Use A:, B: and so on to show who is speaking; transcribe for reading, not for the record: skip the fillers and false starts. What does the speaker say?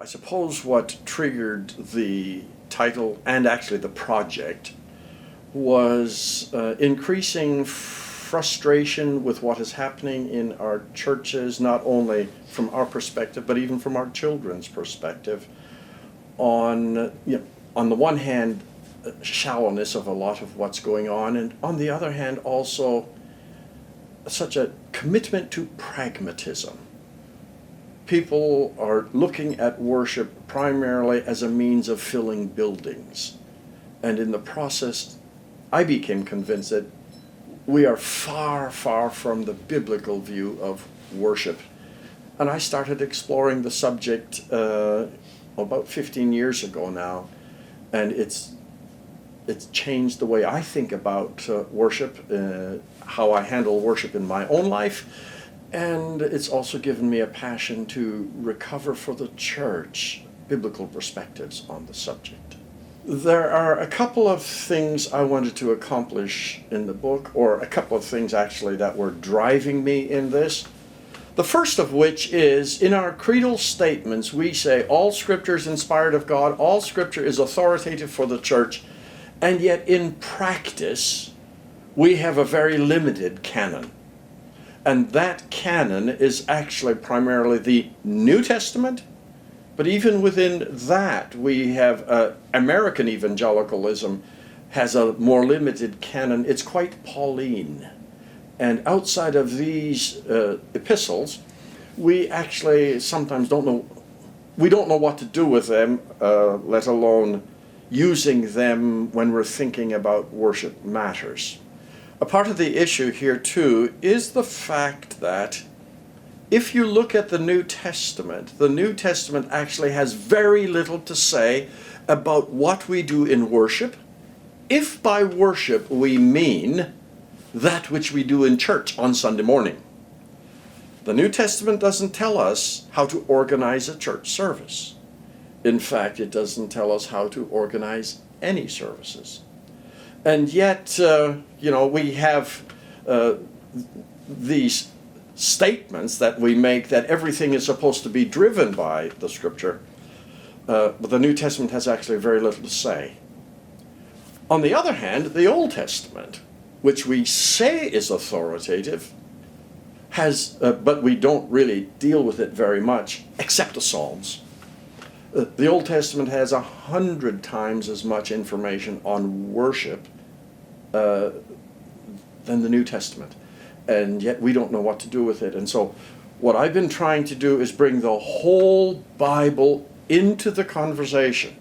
A: I suppose what triggered the title and actually the project was increasing frustration with what is happening in our churches, not only from our perspective, but even from our children's perspective, on the one hand, shallowness of a lot of what's going on, and on the other hand, also such a commitment to pragmatism. People are looking at worship primarily as a means of filling buildings. And in the process, I became convinced that we are far, far from the biblical view of worship. And I started exploring the subject about 15 years ago now. And it's changed the way I think about worship, how I handle worship in my own life. And it's also given me a passion to recover for the church biblical perspectives on the subject. There are a couple of things I wanted to accomplish in the book, or a couple of things actually that were driving me in this. The first of which is, in our creedal statements, we say all Scripture is inspired of God, all Scripture is authoritative for the church, and yet in practice, we have a very limited canon. And that canon is actually primarily the New Testament, but even within that, we have American evangelicalism has a more limited canon. It's quite Pauline. And outside of these epistles, we actually sometimes don't know what to do with them, let alone using them when we're thinking about worship matters. A part of the issue here, too, is the fact that if you look at the New Testament actually has very little to say about what we do in worship, if by worship we mean that which we do in church on Sunday morning. The New Testament doesn't tell us how to organize a church service. In fact, it doesn't tell us how to organize any services. And yet, we have these statements that we make that everything is supposed to be driven by the Scripture, but the New Testament has actually very little to say. On the other hand, the Old Testament, which we say is authoritative, but we don't really deal with it very much, except the Psalms. The Old Testament has 100 times as much information on worship than the New Testament. And yet we don't know what to do with it. And so what I've been trying to do is bring the whole Bible into the conversation.